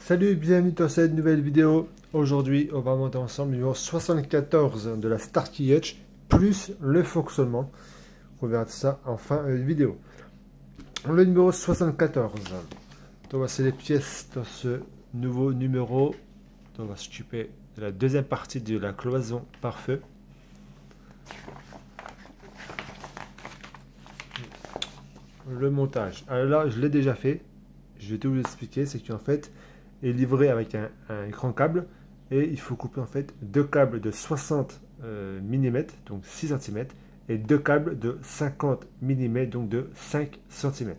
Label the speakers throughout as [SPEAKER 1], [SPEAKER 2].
[SPEAKER 1] Salut, bienvenue dans cette nouvelle vidéo. Aujourd'hui, on va monter ensemble le numéro 74 de la Starkey Hutch, plus le fonctionnement. On verra ça en fin de vidéo. Le numéro 74. Donc, voici les pièces dans ce nouveau numéro. Donc, on va s'occuper de la deuxième partie de la cloison par feu. Le montage. Alors là, je l'ai déjà fait. Je vais tout vous expliquer. C'est qu'en fait, est livré avec un grand câble et il faut couper en fait deux câbles de 60 mm, donc 6 cm, et deux câbles de 50 mm, donc de 5 cm.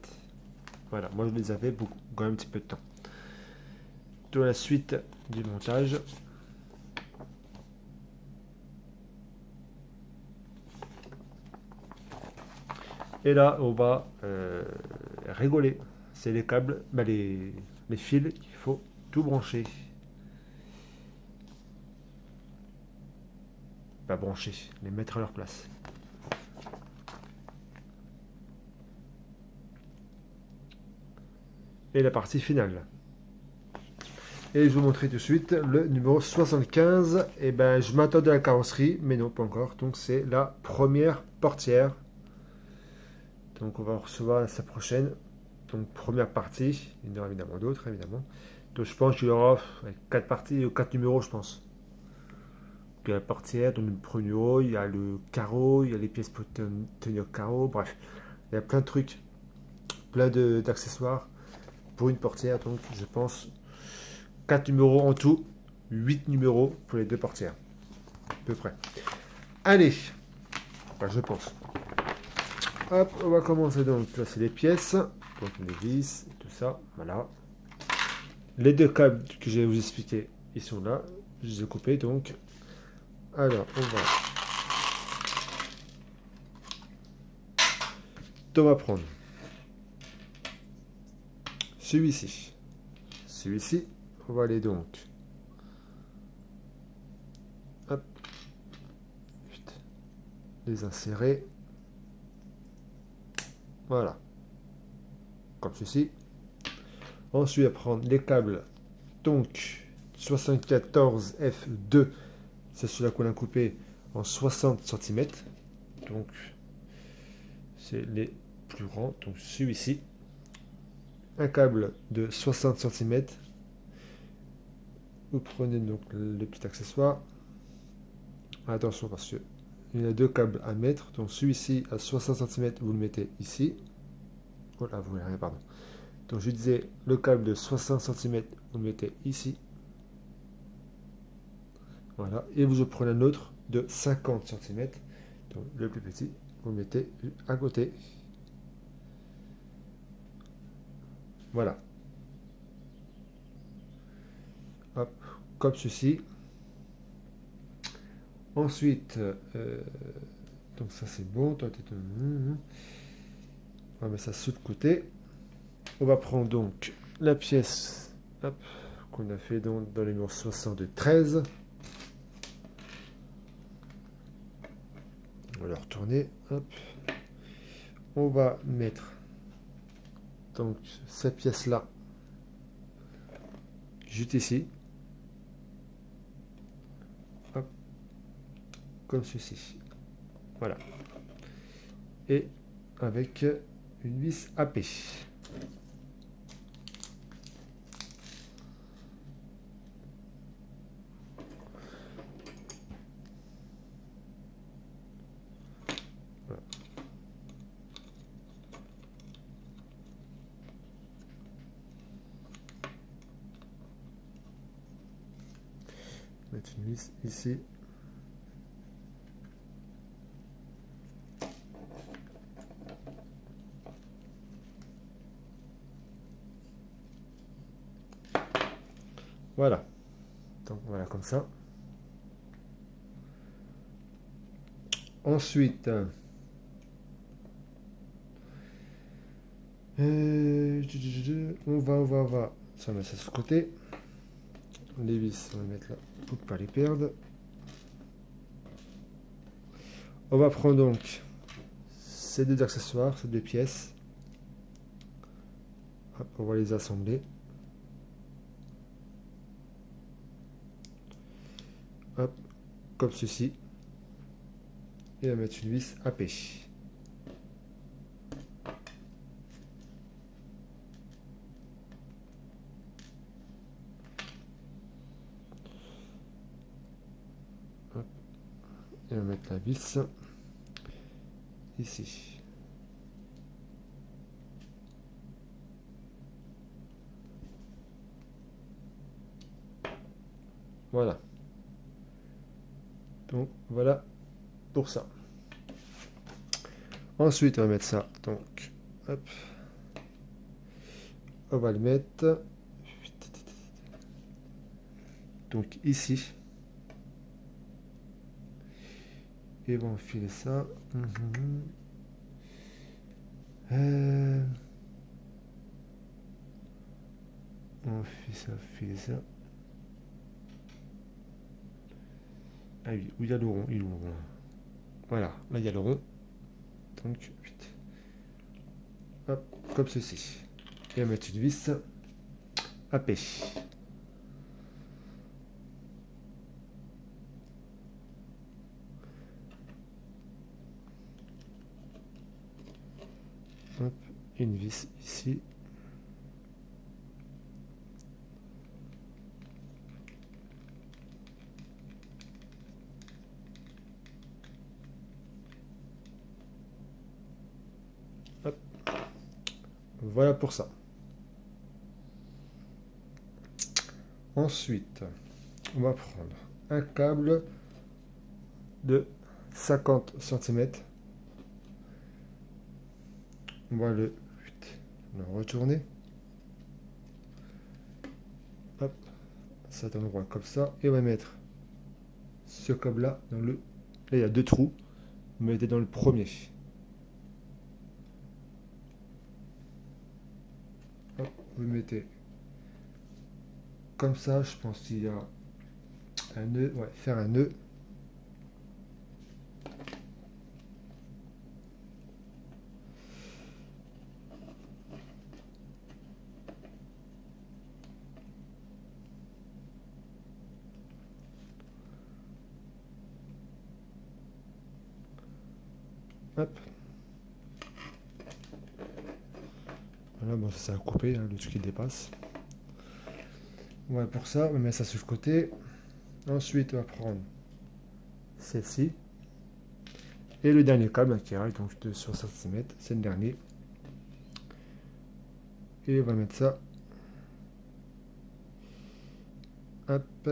[SPEAKER 1] Voilà, moi je les avais beaucoup, quand même un petit peu de temps. Dans la suite du montage. Et là, on va rigoler. C'est les câbles, les fils qu'il faut tout brancher. Pas brancher, les mettre à leur place. Et la partie finale. Et je vais vous montrer tout de suite le numéro 75. Et ben, je m'attendais à la carrosserie, mais non, pas encore. Donc c'est la première portière. Donc on va recevoir la semaine prochaine. Donc première partie, il y en aura évidemment d'autres, évidemment. Donc je pense qu'il y aura 4 parties ou 4 numéros, je pense. Il y a la portière, donc le premier numéro, il y a le carreau, il y a les pièces pour tenir le carreau, bref. Il y a plein de trucs, plein d'accessoires pour une portière. Donc je pense 4 numéros en tout, 8 numéros pour les deux portières. À peu près. Allez, enfin, je pense. Hop, on va commencer donc. Là, c'est les pièces. Donc les vis, tout ça, voilà. Les deux câbles que je vais vous expliquer, ils sont là. Je les ai coupés donc. Alors, on va prendre celui-ci. Celui-ci, on va aller donc. Hop. Les insérer. Voilà. Comme ceci. Ensuite, à prendre les câbles, donc 74F2, c'est celui-là qu'on a coupé en 60 cm. Donc, c'est les plus grands. Donc, celui-ci. Un câble de 60 cm. Vous prenez donc le petit accessoire. Attention, parce qu'il y a deux câbles à mettre. Donc, celui-ci à 60 cm, vous le mettez ici. Voilà, vous voulez rien, pardon. Donc je disais, le câble de 60 cm, vous le mettez ici. Voilà. Et vous prenez un autre de 50 cm. Donc le plus petit, vous le mettez à côté. Voilà. Hop, comme ceci. Ensuite, donc ça c'est bon. On va mettre ça sur le côté. On va prendre donc la pièce qu'on a fait donc dans le numéro 73. On va le retourner. Hop. On va mettre donc cette pièce là juste ici. Hop. Comme ceci. Voilà. Et avec une vis AP. Voilà. Mettre une vis ici. Voilà. Donc voilà comme ça. Ensuite, on va. Ça, on met ça sur le côté. Les vis, on va les mettre là pour ne pas les perdre. On va prendre donc ces deux accessoires, ces deux pièces. Hop, on va les assembler. hop, comme ceci. Et on va mettre une vis AP. Hop. Et on va mettre la vis ici. Voilà. Donc voilà pour ça. Ensuite, on va mettre ça. Donc, hop. On va le mettre. Donc ici. Et on va enfiler ça. On fait ça, filer ça. Ah oui, où il y a le rond, il est où le rond? Voilà, là il y a le rond. Donc, vite. Hop, comme ceci. Et on va mettre une vis AP. Hop, une vis ici. Hop. Voilà pour ça. Ensuite, on va prendre un câble de 50 cm. On va le retourner. Hop, cet endroit comme ça. Et on va mettre ce câble là dans le... Là, il y a deux trous. Vous mettez dans le premier. Hop, vous mettez comme ça. Je pense qu'il y a un nœud. Ouais, faire un nœud. Hop. Voilà, bon, ça a coupé, hein, le truc qui dépasse. Voilà, pour ça, on va mettre ça sur le côté. Ensuite, on va prendre celle-ci. Et le dernier câble qui arrive, donc de 60 cm, c'est le dernier. Et on va mettre ça. Hop.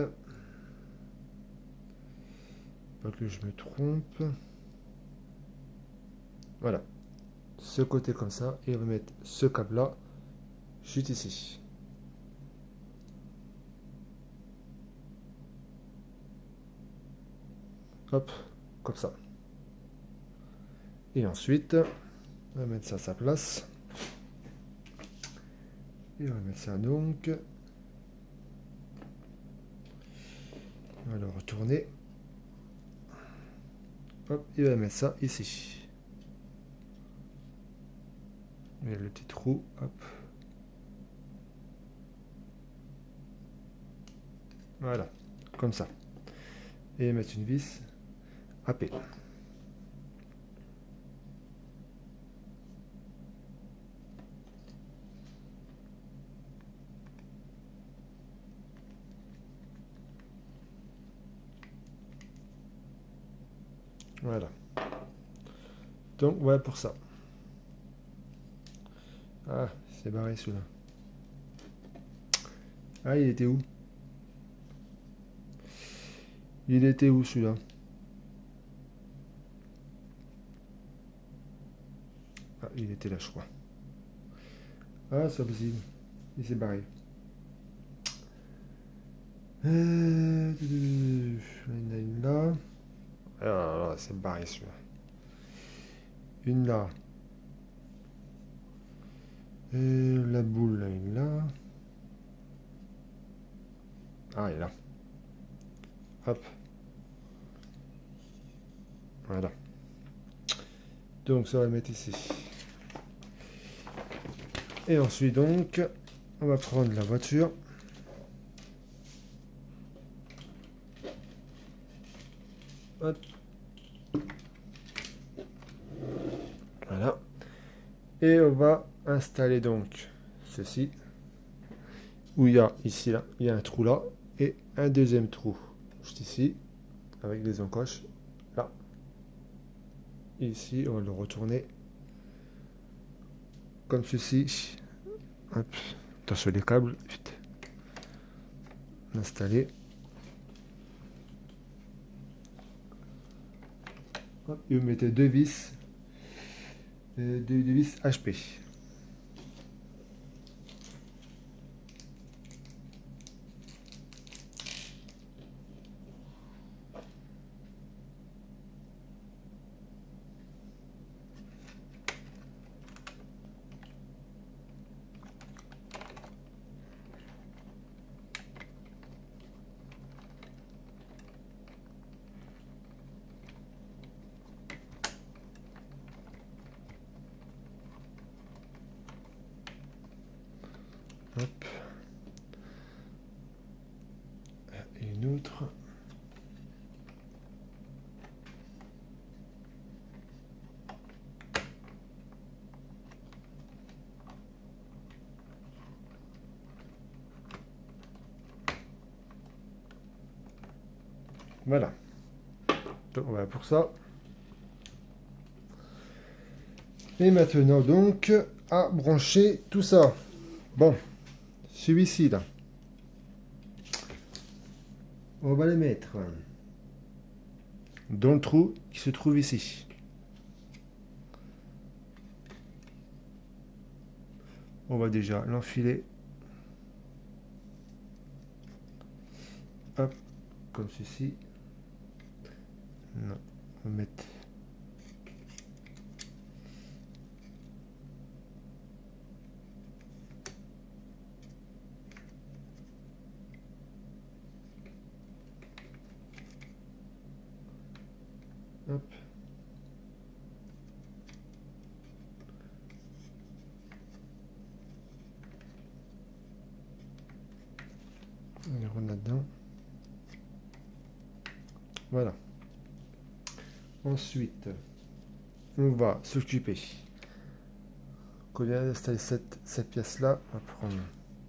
[SPEAKER 1] Pas que je me trompe. Voilà. Ce côté comme ça. Et on va mettre ce câble là juste ici. Hop, comme ça. Et ensuite, on va mettre ça à sa place. Et on va mettre ça donc. On va le retourner. Hop, et on va mettre ça ici. Il y a le petit trou, hop. Voilà, comme ça. Et mettre une vis AP. Voilà. Donc, ouais, pour ça. Ah, c'est barré celui-là. Ah, il était où? Il était où celui-là? Ah, il était là, je crois. Ah, c'est possible. Il s'est barré. Il y en a une là. Ah, c'est barré celui-là. Une là. Et la boule, là, une là. Ah, elle est là. Hop. Voilà. Donc, ça va le mettre ici. Et ensuite, donc, on va prendre la voiture. Hop. Voilà. Et on va installer donc ceci. Où il y a ici, là, il y a un trou là. Et un deuxième trou. Juste ici. Avec les encoches. Là. Ici, on va le retourner. Comme ceci. Hop. Attention les câbles. Vite. Installer. Hop. Et vous mettez deux vis. Deux vis HP. Hop. Et une autre. Voilà. Donc voilà pour ça. Et maintenant donc à brancher tout ça. Bon, celui-ci là. On va le mettre dans le trou qui se trouve ici. On va déjà l'enfiler. Hop, comme ceci. Non, on va mettre. Hop. On rentre là-dedans. Voilà. Ensuite, on va s'occuper. Quand on vient d'installer cette pièce-là, on va prendre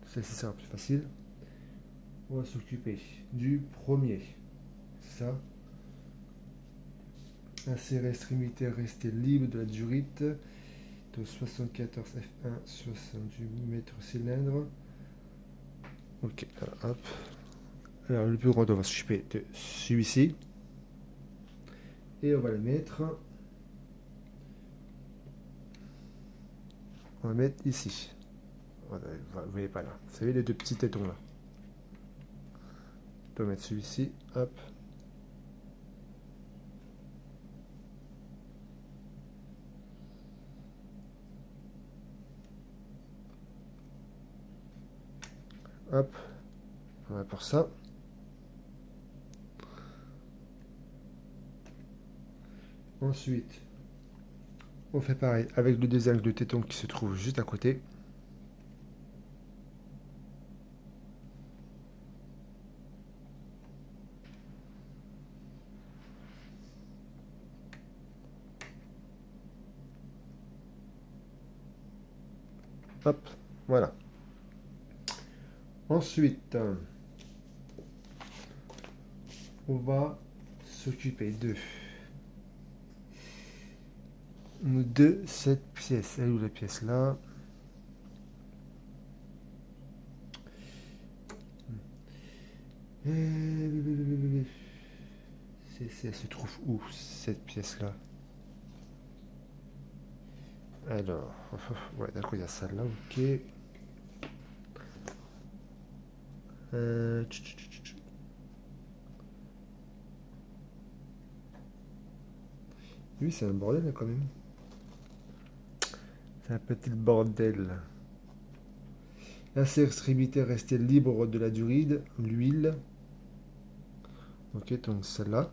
[SPEAKER 1] celle-ci, ça sera plus facile. On va s'occuper du premier. Ça. Insérer extrémité, rester libre de la durite. De 74 F1, 68 mètres cylindre. Ok, alors, hop. Alors le plus grand, on va s'occuper de celui-ci. Et on va le mettre. On va le mettre ici. Voilà, vous voyez pas là. Vous savez les deux petits tétons là. On va mettre celui-ci. Hop. Hop. Voilà pour ça. Ensuite, on fait pareil avec le deuxième de téton qui se trouve juste à côté. Hop, voilà. Ensuite, on va s'occuper de cette pièce. Elle est où la pièce là? Elle se trouve où cette pièce là? Alors, ouais, d'accord, il y a ça là, ok. Oui, c'est un bordel là, quand même. C'est un petit bordel. La extrémité restée libre de la duride, l'huile. Ok, donc celle-là.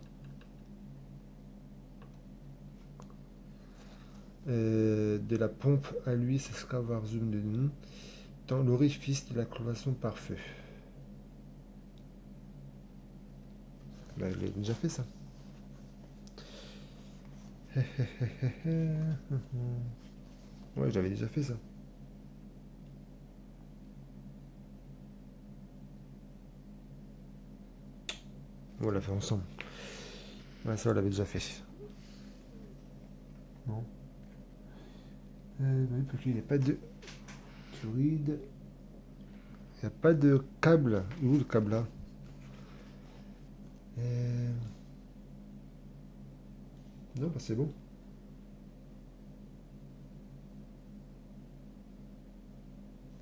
[SPEAKER 1] De la pompe à l'huile, c'est ce qu'avoir zoom de nous. Dans l'orifice de la cloison par feu. Bah, il a déjà fait ça. Ouais, j'avais déjà fait ça. On l'a fait ensemble. Ouais, ça, on l'avait déjà fait. Non. Oui, parce qu'il n'y a pas de fluide. Il n'y a pas de câble. Où le câble là? Euh, Non, bah, c'est bon.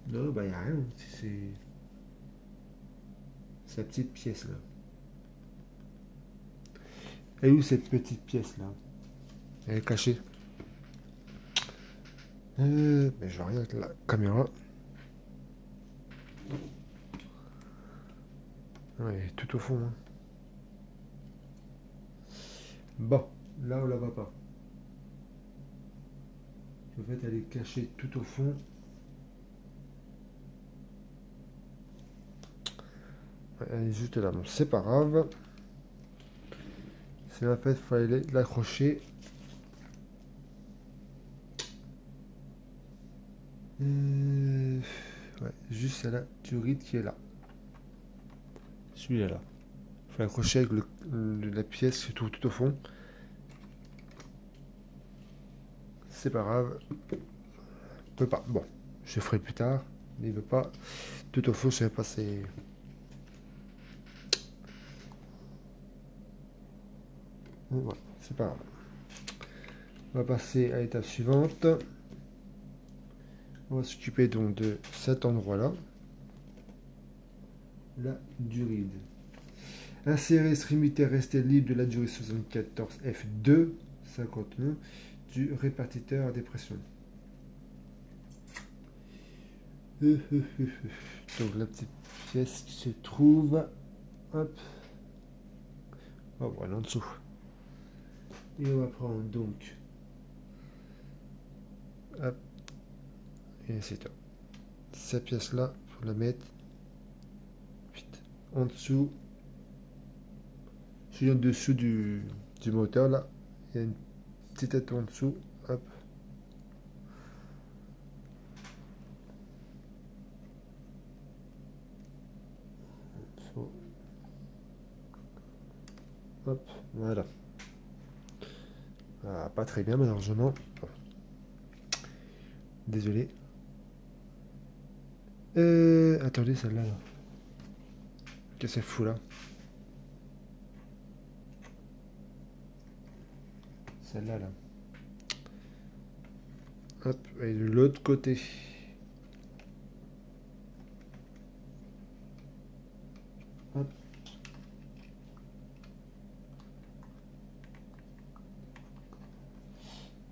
[SPEAKER 1] Non, bah, il n'y a rien. C'est la petite pièce là. Et où cette petite pièce là? Elle est cachée. Mais je vois rien avec la caméra. Ouais, tout au fond, hein. Bon, là on la voit pas. En fait, elle est cachée tout au fond. Ouais, elle est juste là. Bon, c'est pas grave. C'est en fait, il fallait l'accrocher. Ouais, juste à la durite qui est là. Celui-là là. Il faut l'accrocher avec la pièce qui est tout au fond. C'est pas grave. Il peut pas. Bon, je ferai plus tard. Mais il veut pas. Tout au fond, je sais pas, c'est. Voilà, c'est pas grave. On va passer à l'étape suivante. On va s'occuper donc de cet endroit-là. La duride. Insérer extrémité restée libre de la durite 74 F2 51 du répartiteur à dépression. Donc la petite pièce qui se trouve, hop, oh, voilà en dessous. Et on va prendre donc, hop, et c'est tout. Cette pièce là, pour la mettre en dessous. Je suis en dessous du moteur là. Il y a une petite tête en dessous. Hop. Hop, voilà. Ah, pas très bien malheureusement. Désolé. Attendez, celle-là. Là. Qu'est-ce que c'est fou là? Celle-là là. Hop, et de l'autre côté. Hop.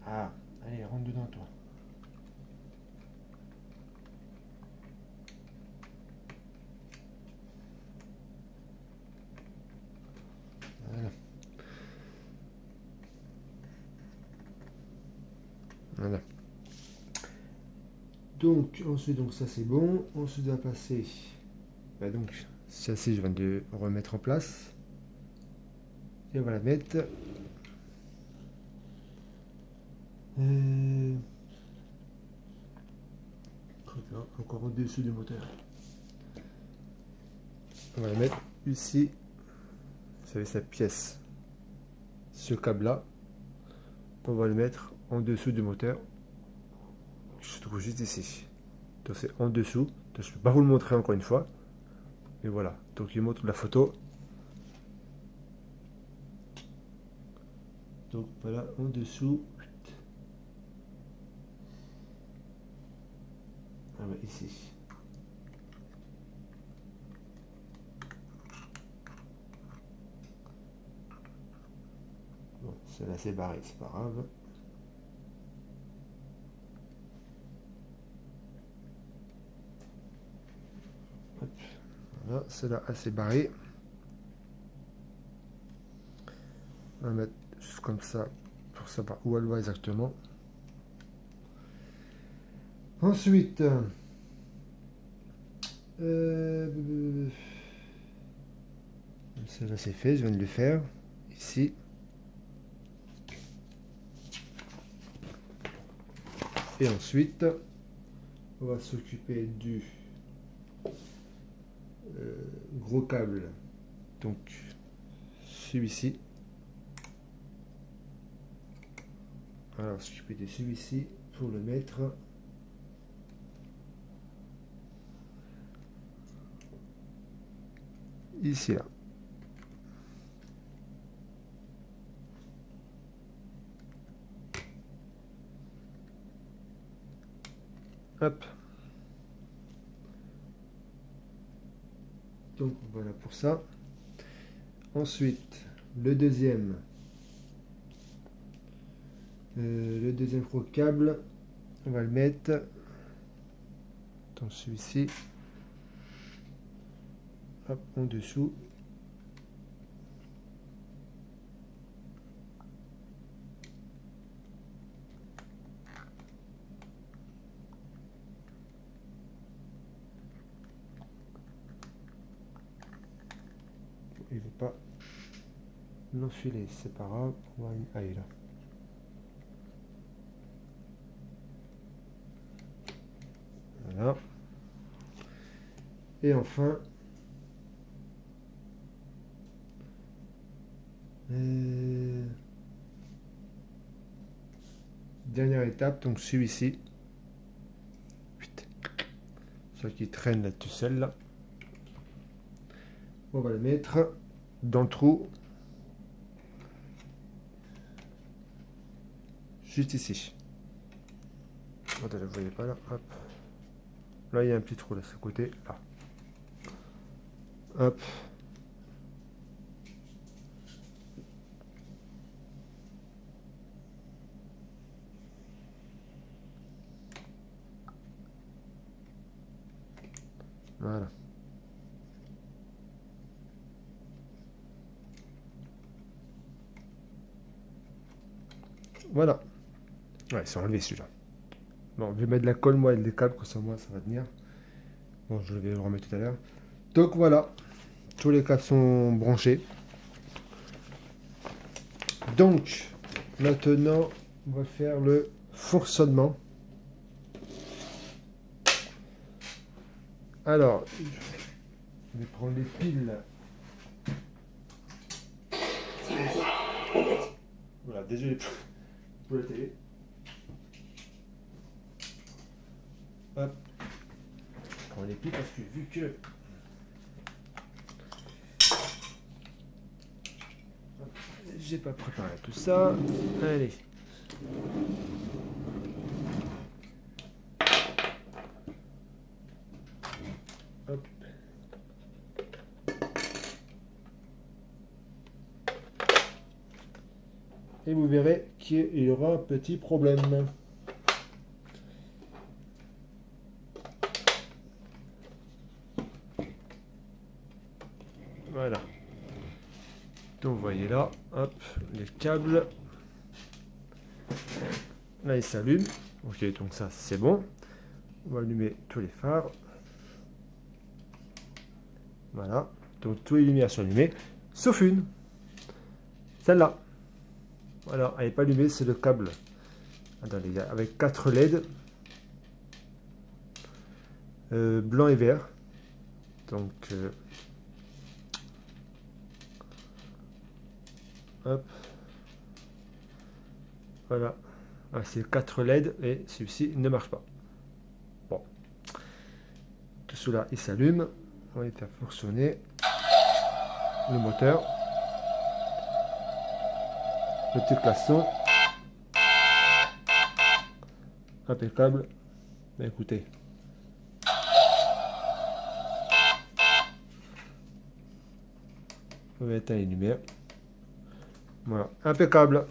[SPEAKER 1] Ah, allez, rentre dedans toi. Voilà. Voilà. Donc, ensuite, donc ça c'est bon. Ensuite, on va passer. Bah donc, ça c'est, je viens de remettre en place. Et on va la mettre. Encore au-dessus du moteur. On va la mettre ici. Vous savez, cette pièce. Ce câble-là. On va le mettre en dessous du moteur. Je trouve juste ici. Donc c'est en dessous. Donc, je ne peux pas vous le montrer encore une fois. Et voilà. Donc il montre la photo. Donc voilà, en dessous. Ah bah ici. Bon, celle-là c'est barré, c'est pas grave. Hop. Voilà, celle-là assez barrée. On va mettre juste comme ça pour savoir où elle va exactement. Ensuite, celle-là c'est fait, je viens de le faire ici. Et ensuite, on va s'occuper du gros câble. Donc, celui-ci. Alors, s'occuper de celui-ci pour le mettre ici là. Hop. Donc voilà pour ça. Ensuite, le deuxième gros câble, on va le mettre dans celui-ci, hop, en dessous. Il ne veut pas l'enfiler, c'est pas grave, on va y aller là. Voilà. Et enfin, dernière étape, donc celui-ci, celui qui traîne la tucelle là, on va le mettre dans le trou, juste ici. Attends, vous ne voyez pas là, hop. Là, il y a un petit trou là, ce côté, là. Hop. Voilà. Voilà. Ouais, c'est enlevé celui-là. Bon, je vais mettre de la colle, moi, et des câbles, comme ça, moi, ça va tenir. Bon, je vais le remettre tout à l'heure. Donc, voilà. Tous les câbles sont branchés. Donc, maintenant, on va faire le fonctionnement. Alors, je vais prendre les piles. Voilà, désolé pour la télé. Hop. Je prends les piles parce que vu que j'ai pas préparé tout ça. Allez. Hop. Et vous verrez qu'il y aura un petit problème. Voilà. Donc vous voyez là, hop, les câbles. Là ils s'allument. Ok, donc ça c'est bon. On va allumer tous les phares. Voilà. Donc toutes les lumières sont allumées, sauf une. Celle-là. Voilà, elle n'est pas allumée, c'est le câble. Attendez, avec 4 LED. Blanc et vert. Donc hop. Voilà. Ah, c'est 4 LED et celui-ci ne marche pas. Bon. Tout cela, il s'allume. On va faire fonctionner le moteur. Le petit klaxon. Impeccable. Ben, écoutez. On va éteindre les lumières. Voilà, impeccable.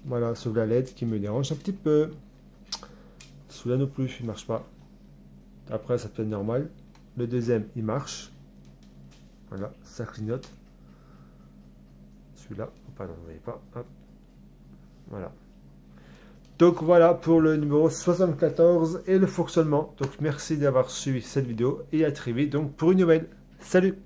[SPEAKER 1] Voilà, sauf la LED qui me dérange un petit peu. Celui-là non plus, il ne marche pas. Après, ça peut être normal. Le deuxième, il marche. Voilà, ça clignote. Celui-là, oh, pardon, vous ne voyez pas. Hop. Voilà. Donc voilà pour le numéro 74 et le fonctionnement. Donc merci d'avoir suivi cette vidéo et à très vite donc pour une nouvelle. Salut!